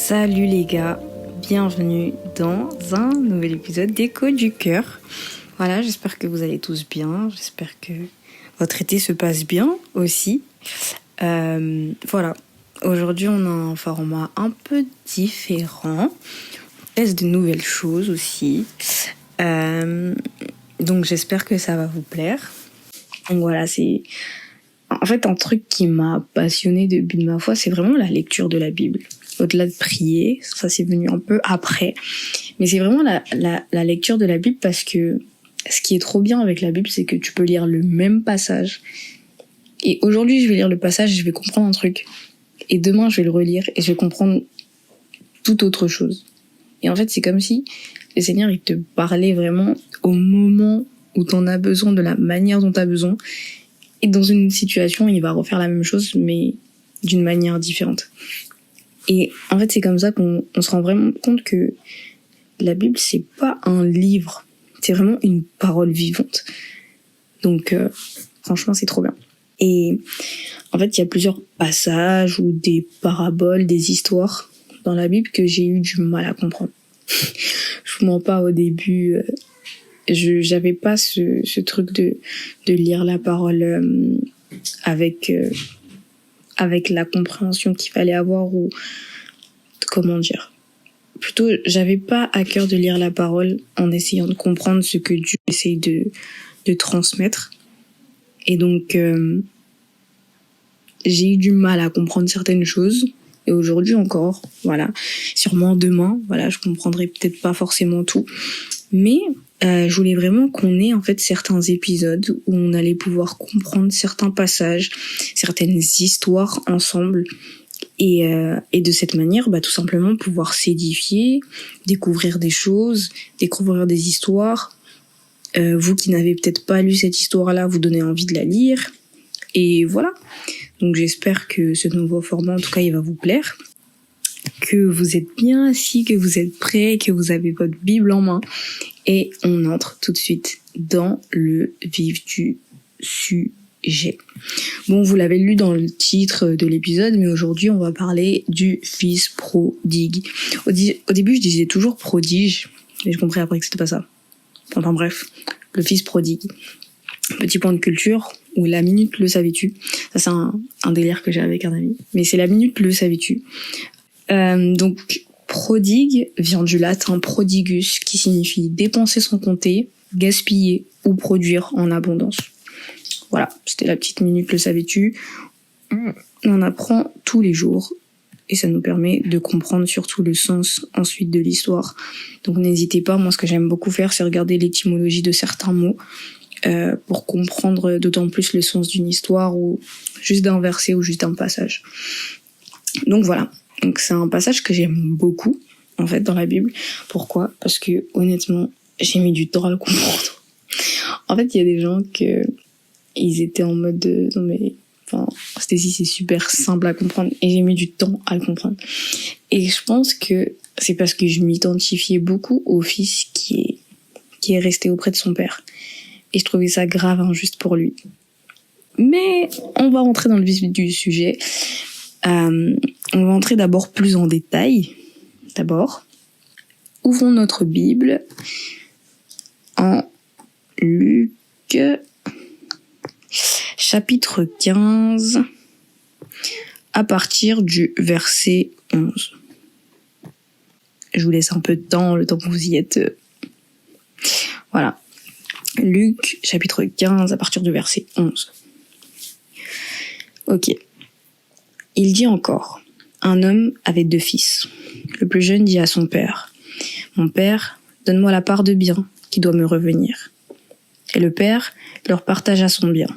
Salut les gars, bienvenue dans un nouvel épisode d'Écho du cœur. Voilà, j'espère que vous allez tous bien, j'espère que votre été se passe bien aussi. Voilà, aujourd'hui on a un format un peu différent, on teste de nouvelles choses aussi. Donc j'espère que ça va vous plaire. Donc voilà, c'est en fait un truc qui m'a passionnée depuis de ma foi, c'est vraiment la lecture de la Bible. Au-delà de prier, ça c'est venu un peu après, mais c'est vraiment la lecture de la Bible, parce que ce qui est trop bien avec la Bible, c'est que tu peux lire le même passage, et aujourd'hui je vais lire le passage et je vais comprendre un truc, et demain je vais le relire et je vais comprendre tout autre chose. Et en fait c'est comme si le Seigneur il te parlait vraiment au moment où t'en as besoin, de la manière dont t'as besoin, et dans une situation il va refaire la même chose mais d'une manière différente. Et en fait, c'est comme ça qu'on se rend vraiment compte que la Bible, c'est pas un livre, c'est vraiment une parole vivante. Donc, franchement, c'est trop bien. Et en fait, il y a plusieurs passages ou des paraboles, des histoires dans la Bible que j'ai eu du mal à comprendre. Je vous mens pas, au début, j'avais pas ce truc de lire la parole avec la compréhension qu'il fallait avoir, ou comment dire, plutôt j'avais pas à cœur de lire la parole en essayant de comprendre ce que Dieu essaye de transmettre, et donc j'ai eu du mal à comprendre certaines choses, et aujourd'hui encore, voilà, sûrement demain, voilà, je comprendrai peut-être pas forcément tout, mais je voulais vraiment qu'on ait en fait certains épisodes où on allait pouvoir comprendre certains passages, certaines histoires ensemble, et de cette manière, tout simplement pouvoir s'édifier, découvrir des choses, découvrir des histoires. Vous qui n'avez peut-être pas lu cette histoire-là, vous donnez envie de la lire, et voilà. Donc j'espère que ce nouveau format, en tout cas, il va vous plaire, que vous êtes bien assis, que vous êtes prêts, que vous avez votre Bible en main. Et on entre tout de suite dans le vif du sujet. Bon, vous l'avez lu dans le titre de l'épisode, mais aujourd'hui, on va parler du fils prodigue. Au début, je disais toujours prodige, mais j'ai compris après que c'était pas ça. Enfin bref, le fils prodigue. Petit point de culture, ou la minute le savais-tu. Ça, c'est un délire que j'ai avec un ami. Mais c'est la minute le savais-tu. Donc, prodigue vient du latin prodigus, qui signifie dépenser sans compter, gaspiller ou produire en abondance. Voilà, c'était la petite minute le savais-tu. On en apprend tous les jours, et ça nous permet de comprendre surtout le sens ensuite de l'histoire. Donc n'hésitez pas, moi ce que j'aime beaucoup faire, c'est regarder l'étymologie de certains mots, pour comprendre d'autant plus le sens d'une histoire, ou juste d'un verset, ou juste d'un passage. Donc voilà. Donc c'est un passage que j'aime beaucoup, en fait, dans la Bible. Pourquoi ? Parce que, honnêtement, j'ai mis du temps à le comprendre. En fait, il y a des gens ils étaient en mode non mais, enfin, Stécie, c'est super simple à comprendre, et j'ai mis du temps à le comprendre. Et je pense que c'est parce que je m'identifiais beaucoup au fils qui est resté auprès de son père. Et je trouvais ça grave injuste pour lui. Mais on va rentrer dans le vif du sujet. On va entrer d'abord plus en détail. D'abord, ouvrons notre Bible en Luc, chapitre 15, à partir du verset 11. Je vous laisse un peu de temps, le temps que vous y êtes. Voilà. Luc, chapitre 15, à partir du verset 11. Ok. Il dit encore: un homme avait 2 fils. Le plus jeune dit à son père: mon père, donne-moi la part de bien qui doit me revenir. Et le père leur partagea son bien.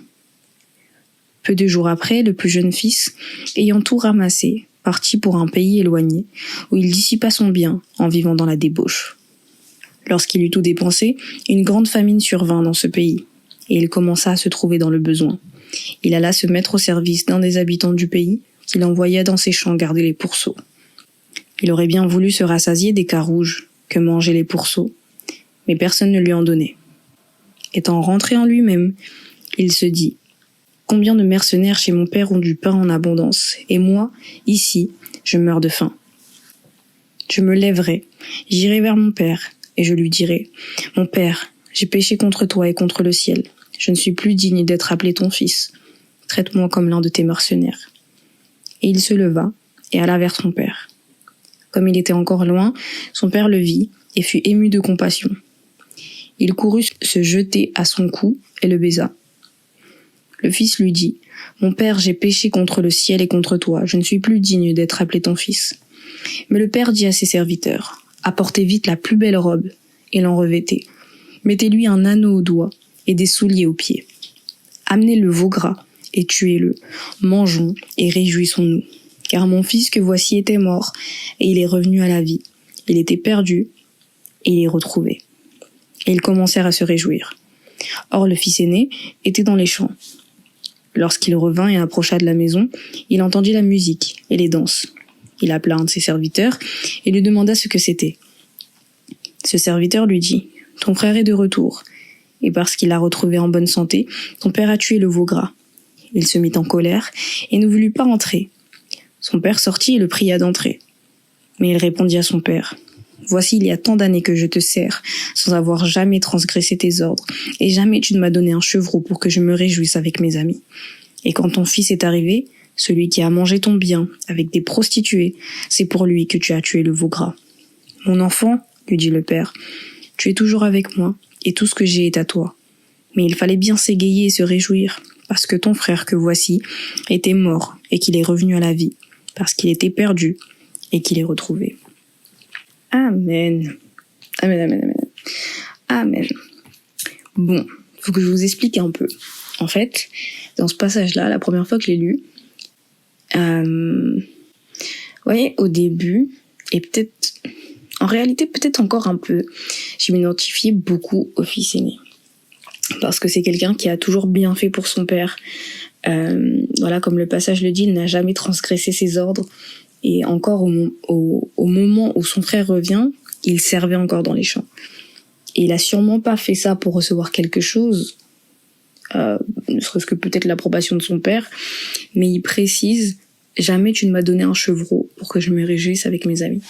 Peu de jours après, le plus jeune fils, ayant tout ramassé, partit pour un pays éloigné, où il dissipa son bien en vivant dans la débauche. Lorsqu'il eut tout dépensé, une grande famine survint dans ce pays, et il commença à se trouver dans le besoin. Il alla se mettre au service d'un des habitants du pays, qu'il envoya dans ses champs garder les pourceaux. Il aurait bien voulu se rassasier des carouges que mangeaient les pourceaux, mais personne ne lui en donnait. Étant rentré en lui-même, il se dit: combien de mercenaires chez mon père ont du pain en abondance, et moi, ici, je meurs de faim. Je me lèverai, j'irai vers mon père, et je lui dirai, « Mon père, j'ai péché contre toi et contre le ciel. Je ne suis plus digne d'être appelé ton fils. Traite-moi comme l'un de tes mercenaires. » Et il se leva et alla vers son père. Comme il était encore loin, son père le vit et fut ému de compassion. Il courut se jeter à son cou et le baisa. Le fils lui dit, « Mon père, j'ai péché contre le ciel et contre toi. Je ne suis plus digne d'être appelé ton fils. » Mais le père dit à ses serviteurs, « Apportez vite la plus belle robe et l'en revêtez. Mettez-lui un anneau au doigt et des souliers aux pieds. Amenez le veau gras et tuez-le. Mangeons et réjouissons-nous. Car mon fils que voici était mort et il est revenu à la vie. Il était perdu et il est retrouvé. » Et ils commencèrent à se réjouir. Or le fils aîné était dans les champs. Lorsqu'il revint et approcha de la maison, il entendit la musique et les danses. Il appela un de ses serviteurs et lui demanda ce que c'était. Ce serviteur lui dit, « Ton frère est de retour, et parce qu'il l'a retrouvé en bonne santé, ton père a tué le veau gras. » Il se mit en colère et ne voulut pas entrer. Son père sortit et le pria d'entrer. Mais il répondit à son père, « Voici, il y a tant d'années que je te sers, sans avoir jamais transgressé tes ordres, et jamais tu ne m'as donné un chevreau pour que je me réjouisse avec mes amis. Et quand ton fils est arrivé, celui qui a mangé ton bien avec des prostituées, c'est pour lui que tu as tué le veau gras. Mon enfant, lui dit le père, tu es toujours avec moi, et tout ce que j'ai est à toi. Mais il fallait bien s'égayer et se réjouir, parce que ton frère que voici était mort et qu'il est revenu à la vie, parce qu'il était perdu et qu'il est retrouvé. » Amen. Amen, amen, amen. Amen. Bon, faut que je vous explique un peu. En fait, dans ce passage-là, la première fois que je l'ai lu, vous voyez, au début, et peut-être, en réalité, peut-être encore un peu, je m'identifiais beaucoup au fils aîné. Parce que c'est quelqu'un qui a toujours bien fait pour son père. Voilà, comme le passage le dit, il n'a jamais transgressé ses ordres. Et encore au moment où son frère revient, il servait encore dans les champs. Et il a sûrement pas fait ça pour recevoir quelque chose, ne serait-ce que peut-être l'approbation de son père, mais il précise « Jamais tu ne m'as donné un chevreau pour que je me réjouisse avec mes amis. »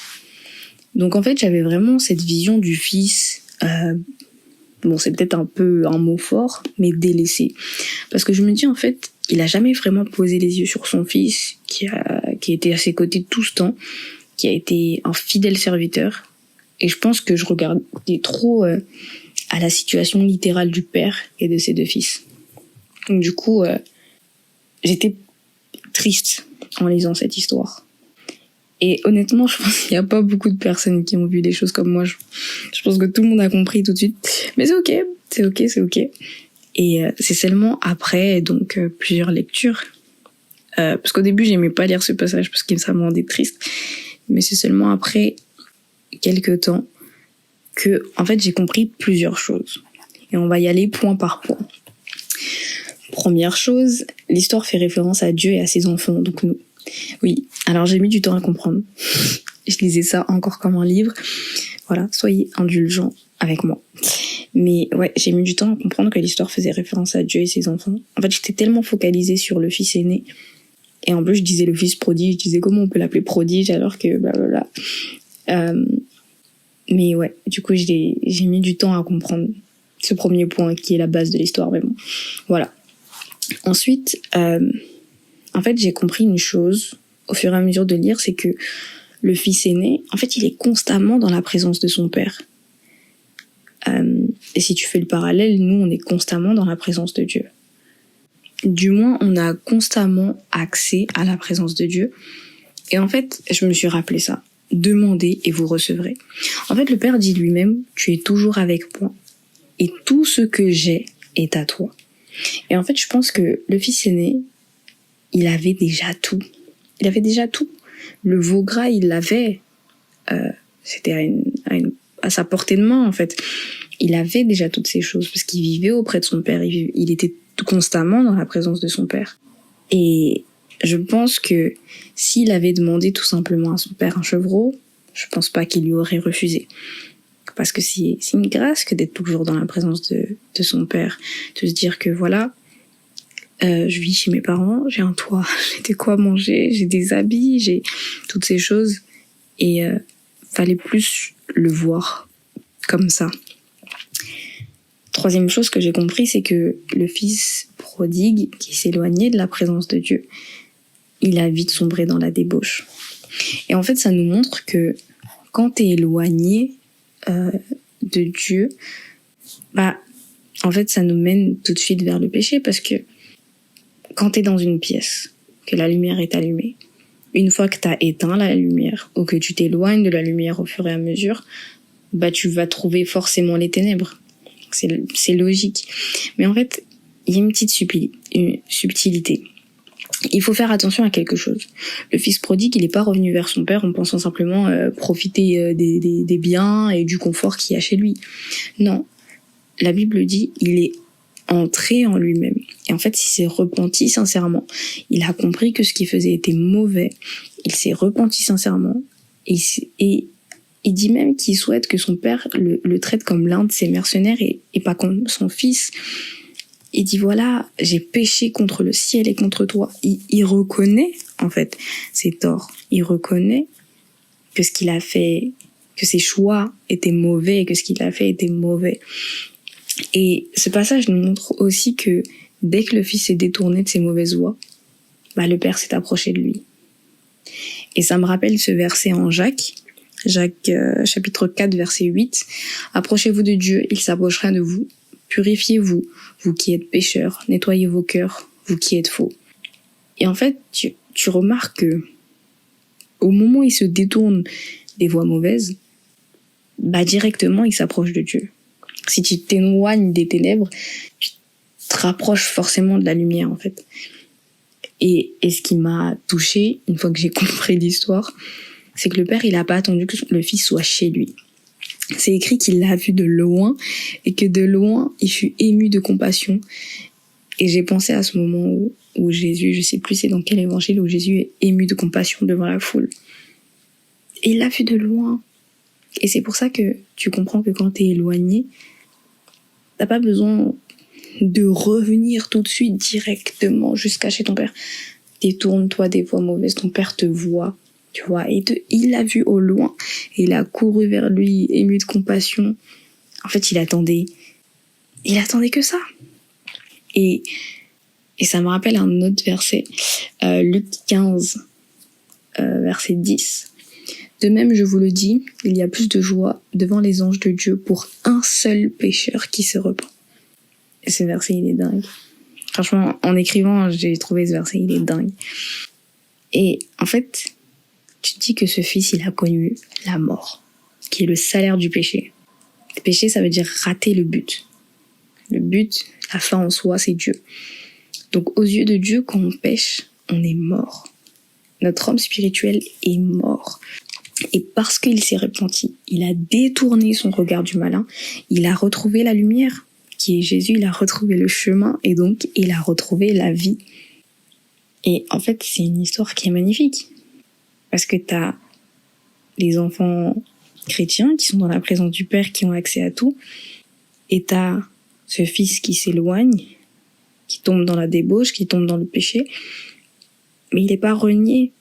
Donc en fait, j'avais vraiment cette vision du fils, bon c'est peut-être un peu un mot fort, mais délaissé. Parce que je me dis en fait, il a jamais vraiment posé les yeux sur son fils, qui était à ses côtés tout ce temps, qui a été un fidèle serviteur. Et je pense que je regardais trop à la situation littérale du père et de ses deux fils. Donc du coup, j'étais triste en lisant cette histoire. Et honnêtement, je pense qu'il n'y a pas beaucoup de personnes qui ont vu des choses comme moi. Je pense que tout le monde a compris tout de suite. Mais c'est ok. Et c'est seulement après donc plusieurs lectures, parce qu'au début j'aimais pas lire ce passage parce que ça me rendait triste, mais c'est seulement après quelques temps que en fait j'ai compris plusieurs choses. Et on va y aller point par point. Première chose, l'histoire fait référence à Dieu et à ses enfants, donc nous. Oui, alors j'ai mis du temps à comprendre. Je lisais ça encore comme un livre. Voilà, soyez indulgents avec moi. Mais ouais, j'ai mis du temps à comprendre que l'histoire faisait référence à Dieu et ses enfants. En fait, j'étais tellement focalisée sur le fils aîné. Et en plus, je disais le fils prodige. Je disais comment on peut l'appeler prodige alors que blablabla. Mais ouais, du coup, j'ai mis du temps à comprendre ce premier point qui est la base de l'histoire, vraiment. Voilà. Ensuite, en fait, j'ai compris une chose au fur et à mesure de lire, c'est que le fils aîné, en fait, il est constamment dans la présence de son père. Et si tu fais le parallèle, nous, on est constamment dans la présence de Dieu. Du moins, on a constamment accès à la présence de Dieu. Et en fait, je me suis rappelé ça. Demandez et vous recevrez. En fait, le Père dit lui-même, tu es toujours avec moi. Et tout ce que j'ai est à toi. Et en fait, je pense que le fils aîné, il avait déjà tout. Il avait déjà tout. Le veau gras, il l'avait. C'était à sa portée de main, en fait. Il avait déjà toutes ces choses parce qu'il vivait auprès de son père. Il était constamment dans la présence de son père. Et je pense que s'il avait demandé tout simplement à son père un chevreau, je pense pas qu'il lui aurait refusé. Parce que c'est une grâce que d'être toujours dans la présence de son père. De se dire que voilà, je vis chez mes parents, j'ai un toit, j'ai de quoi manger, j'ai des habits, j'ai toutes ces choses. Et fallait plus le voir comme ça. Troisième chose que j'ai compris, c'est que le fils prodigue qui s'éloignait de la présence de Dieu, il a vite sombré dans la débauche. Et en fait, ça nous montre que quand t'es éloigné de Dieu, en fait, ça nous mène tout de suite vers le péché, parce que quand t'es dans une pièce, que la lumière est allumée, une fois que t'as éteint la lumière, ou que tu t'éloignes de la lumière au fur et à mesure, tu vas trouver forcément les ténèbres. C'est logique. Mais en fait, il y a une petite subtilité. Il faut faire attention à quelque chose. Le fils prodigue, il n'est pas revenu vers son père en pensant simplement profiter des biens et du confort qu'il y a chez lui. Non, la Bible dit, il est entré en lui-même. Et en fait, il s'est repenti sincèrement. Il a compris que ce qu'il faisait était mauvais. Il s'est repenti sincèrement. Et il dit même qu'il souhaite que son père le traite comme l'un de ses mercenaires et pas comme son fils. Il dit voilà, j'ai péché contre le ciel et contre toi. Il reconnaît en fait ses torts. Il reconnaît que ce qu'il a fait, que ses choix étaient mauvais et que ce qu'il a fait était mauvais. Et ce passage nous montre aussi que dès que le fils s'est détourné de ses mauvaises voies, le père s'est approché de lui. Et ça me rappelle ce verset en Jacques, chapitre 4, verset 8. « Approchez-vous de Dieu, il s'approchera de vous. Purifiez-vous, vous qui êtes pécheurs. Nettoyez vos cœurs, vous qui êtes faux. » Et en fait, tu remarques que au moment où il se détourne des voies mauvaises, directement, il s'approche de Dieu. Si tu t'éloignes des ténèbres, tu te rapproches forcément de la lumière, en fait. Et ce qui m'a touchée, une fois que j'ai compris l'histoire, c'est que le père, il n'a pas attendu que le fils soit chez lui. C'est écrit qu'il l'a vu de loin et que de loin, il fut ému de compassion. Et j'ai pensé à ce moment où Jésus, je sais plus c'est dans quel évangile, où Jésus est ému de compassion devant la foule. Et il l'a vu de loin. Et c'est pour ça que tu comprends que quand t'es éloigné, t'as pas besoin de revenir tout de suite directement jusqu'à chez ton père. Détourne-toi des voies mauvaises, ton père te voit. Tu vois, et il l'a vu au loin, et il a couru vers lui, ému de compassion. En fait, il attendait que ça. Et ça me rappelle un autre verset, Luc 15, verset 10. De même, je vous le dis, il y a plus de joie devant les anges de Dieu pour un seul pécheur qui se repent. Et ce verset, il est dingue. Franchement, en écrivant, j'ai trouvé ce verset, il est dingue. Et en fait, tu te dis que ce fils, il a connu la mort, qui est le salaire du péché. Le péché, ça veut dire rater le but. Le but, la fin en soi, c'est Dieu. Donc, aux yeux de Dieu, quand on pêche, on est mort. Notre homme spirituel est mort. Et parce qu'il s'est repenti, il a détourné son regard du malin, il a retrouvé la lumière, qui est Jésus, il a retrouvé le chemin, et donc, il a retrouvé la vie. Et en fait, c'est une histoire qui est magnifique. Parce que t'as les enfants chrétiens qui sont dans la présence du Père, qui ont accès à tout. Et t'as ce fils qui s'éloigne, qui tombe dans la débauche, qui tombe dans le péché. Mais il n'est pas renié.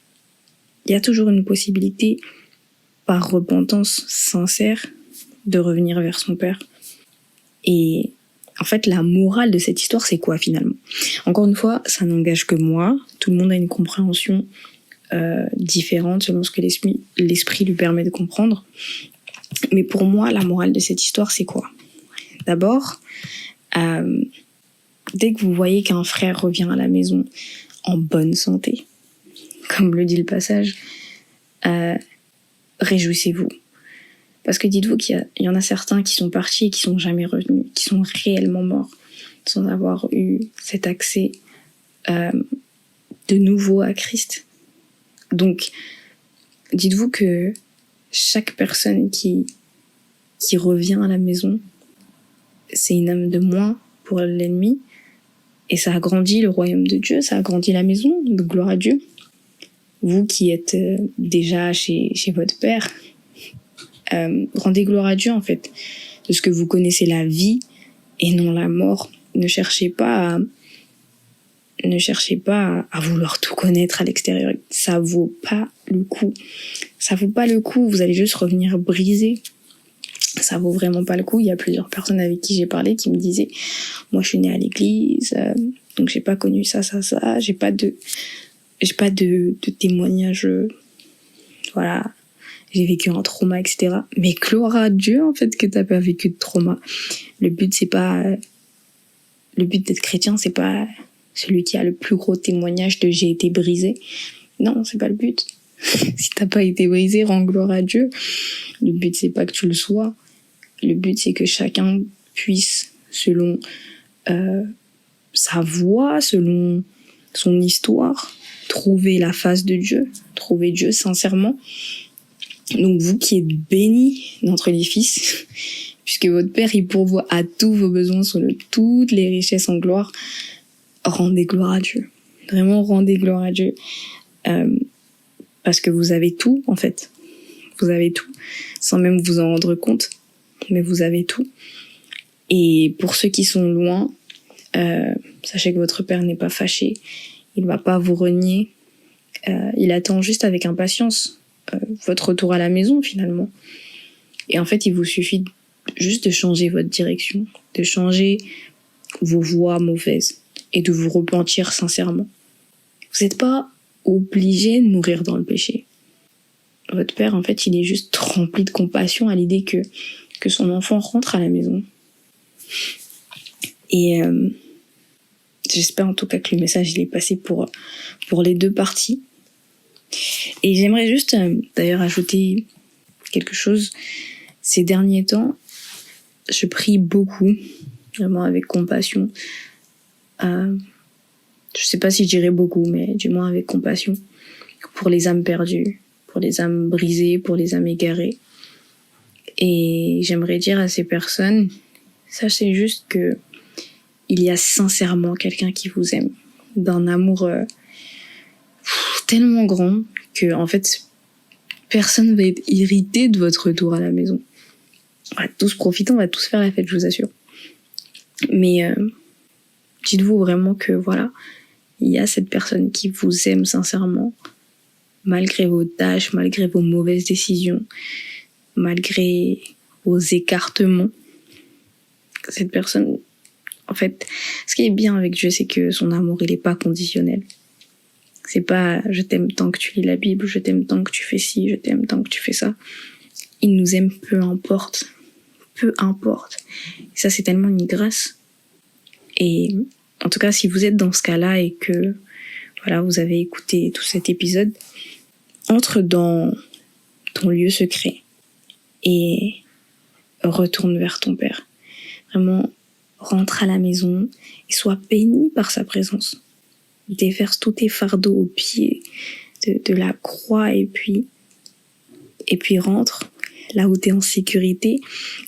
Il y a toujours une possibilité, par repentance sincère, de revenir vers son Père. Et en fait, la morale de cette histoire, c'est quoi finalement ? Encore une fois, ça n'engage que moi. Tout le monde a une compréhension différente selon ce que l'esprit lui permet de comprendre. Mais pour moi, la morale de cette histoire, c'est quoi ? D'abord, dès que vous voyez qu'un frère revient à la maison en bonne santé, comme le dit le passage, réjouissez-vous. Parce que dites-vous qu'il y en a certains qui sont partis et qui sont jamais revenus, qui sont réellement morts, sans avoir eu cet accès de nouveau à Christ. Donc, dites-vous que chaque personne qui revient à la maison, c'est une âme de moins pour l'ennemi, et ça agrandit le royaume de Dieu, ça agrandit la maison, de gloire à Dieu. Vous qui êtes déjà chez votre Père, rendez gloire à Dieu en fait, de ce que vous connaissez la vie et non la mort. Ne cherchez pas à vouloir tout connaître à l'extérieur. Ça vaut pas le coup. ça vaut pas le coup, vous allez juste revenir brisé. Ça vaut vraiment pas le coup. Il y a plusieurs personnes avec qui j'ai parlé qui me disaient, moi je suis née à l'église, donc j'ai pas connu ça, j'ai pas de témoignage, voilà, j'ai vécu un trauma, etc. Mais gloire à Dieu, en fait, que t'as pas vécu de trauma. Le but d'être chrétien, c'est pas celui qui a le plus gros témoignage de j'ai été brisé. Non, c'est pas le but. Si t'as pas été brisé, rends gloire à Dieu. Le but, c'est pas que tu le sois. Le but, c'est que chacun puisse, selon sa voix, selon son histoire, trouver la face de Dieu, trouver Dieu sincèrement. Donc vous qui êtes bénis d'entre les fils, puisque votre Père, il pourvoit à tous vos besoins selon toutes les richesses en gloire, rendez gloire à Dieu. Vraiment, rendez gloire à Dieu. Parce que vous avez tout, en fait. Vous avez tout, sans même vous en rendre compte. Mais vous avez tout. Et pour ceux qui sont loin, sachez que votre Père n'est pas fâché. Il va pas vous renier. Il attend juste avec impatience votre retour à la maison, finalement. Et en fait, il vous suffit juste de changer votre direction, de changer vos voies mauvaises et de vous repentir sincèrement. Vous n'êtes pas obligé de mourir dans le péché. Votre Père, en fait, il est juste rempli de compassion à l'idée que son enfant rentre à la maison. Et j'espère en tout cas que le message il est passé pour les deux parties. Et j'aimerais juste d'ailleurs ajouter quelque chose. Ces derniers temps, je prie beaucoup, vraiment avec compassion. Je sais pas si je dirais beaucoup, mais du moins avec compassion, pour les âmes perdues, pour les âmes brisées, pour les âmes égarées. Et j'aimerais dire à ces personnes, sachez juste que il y a sincèrement quelqu'un qui vous aime, d'un amour tellement grand que en fait personne va être irrité de votre retour à la maison. On va tous profiter, on va tous faire la fête, je vous assure. Mais dites-vous vraiment que voilà, il y a cette personne qui vous aime sincèrement, malgré vos tâches, malgré vos mauvaises décisions, malgré vos écartements. Cette personne, en fait, ce qui est bien avec Dieu, c'est que son amour, il est pas conditionnel. C'est pas je t'aime tant que tu lis la Bible, je t'aime tant que tu fais ci, je t'aime tant que tu fais ça. Il nous aime peu importe. Peu importe. Et ça, c'est tellement une grâce. Et en tout cas, si vous êtes dans ce cas-là et que voilà, vous avez écouté tout cet épisode, entre dans ton lieu secret et retourne vers ton Père. Vraiment, rentre à la maison et sois béni par sa présence. Déverse tous tes fardeaux au pied de la croix et puis rentre là où tu es en sécurité.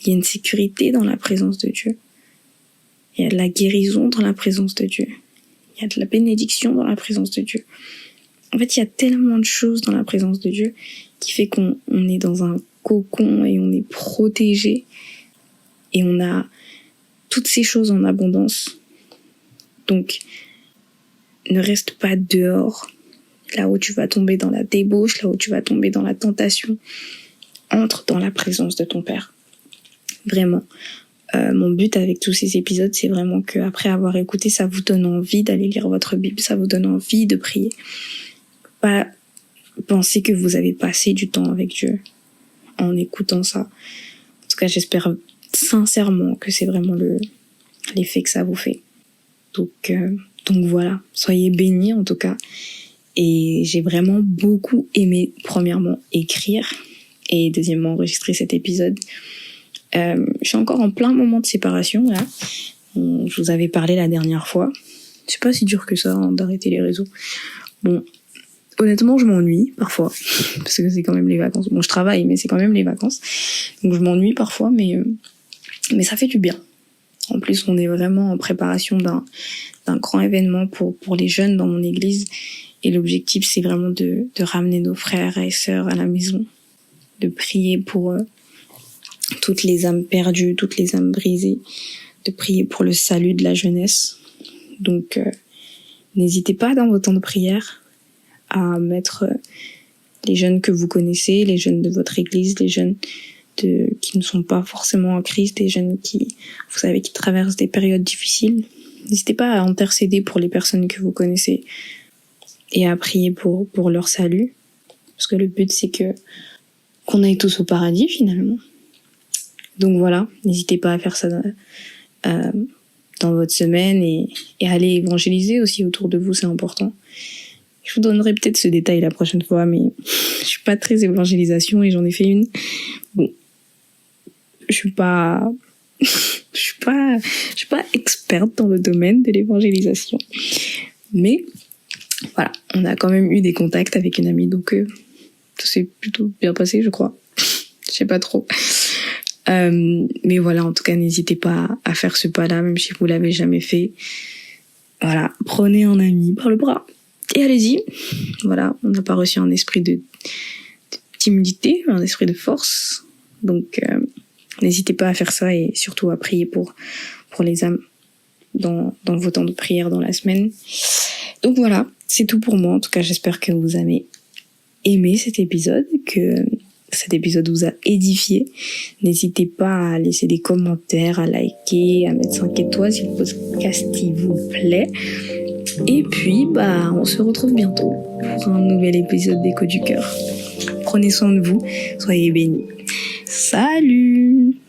Il y a une sécurité dans la présence de Dieu. Il y a de la guérison dans la présence de Dieu. Il y a de la bénédiction dans la présence de Dieu. En fait, il y a tellement de choses dans la présence de Dieu qui fait qu'on est dans un cocon et on est protégé et on a toutes ces choses en abondance. Donc, ne reste pas dehors, là où tu vas tomber dans la débauche, là où tu vas tomber dans la tentation. Entre dans la présence de ton Père. Vraiment. Mon but avec tous ces épisodes, c'est vraiment qu'après avoir écouté, ça vous donne envie d'aller lire votre Bible, ça vous donne envie de prier. Pas penser que vous avez passé du temps avec Dieu en écoutant ça. En tout cas, j'espère sincèrement que c'est vraiment l'effet que ça vous fait. Donc voilà, soyez bénis en tout cas. Et j'ai vraiment beaucoup aimé, premièrement, écrire et deuxièmement, enregistrer cet épisode. Je suis encore en plein moment de séparation, là. Je vous avais parlé la dernière fois. C'est pas si dur que ça, hein, d'arrêter les réseaux. Bon, honnêtement, je m'ennuie parfois, parce que c'est quand même les vacances. Bon, je travaille, mais c'est quand même les vacances. Donc je m'ennuie parfois, mais ça fait du bien. En plus, on est vraiment en préparation d'un grand événement pour les jeunes dans mon église. Et l'objectif, c'est vraiment de ramener nos frères et sœurs à la maison, de prier pour toutes les âmes perdues, toutes les âmes brisées, de prier pour le salut de la jeunesse. Donc, n'hésitez pas dans vos temps de prière à mettre les jeunes que vous connaissez, les jeunes de votre église, les jeunes qui ne sont pas forcément en Christ, les jeunes qui, vous savez, qui traversent des périodes difficiles. N'hésitez pas à intercéder pour les personnes que vous connaissez et à prier pour leur salut. Parce que le but, c'est qu'on aille tous au paradis, finalement. Donc voilà, n'hésitez pas à faire ça dans votre semaine et aller évangéliser aussi autour de vous, c'est important. Je vous donnerai peut-être ce détail la prochaine fois, mais je suis pas très évangélisation et j'en ai fait une. Bon, je suis pas experte dans le domaine de l'évangélisation, mais voilà, on a quand même eu des contacts avec une amie, donc ça s'est plutôt bien passé, je crois. Je sais pas trop. Mais voilà, en tout cas, n'hésitez pas à faire ce pas-là, même si vous l'avez jamais fait. Voilà, prenez un ami par le bras et allez-y. Voilà, on n'a pas reçu un esprit de timidité, un esprit de force. Donc, n'hésitez pas à faire ça et surtout à prier pour les âmes dans vos temps de prière dans la semaine. Donc voilà, c'est tout pour moi. En tout cas, j'espère que vous avez aimé cet épisode, que cet épisode vous a édifié. N'hésitez pas à laisser des commentaires, à liker, à mettre 5 étoiles si le podcast vous plaît. Et puis, on se retrouve bientôt pour un nouvel épisode d'Écho du Cœur. Prenez soin de vous, soyez bénis. Salut!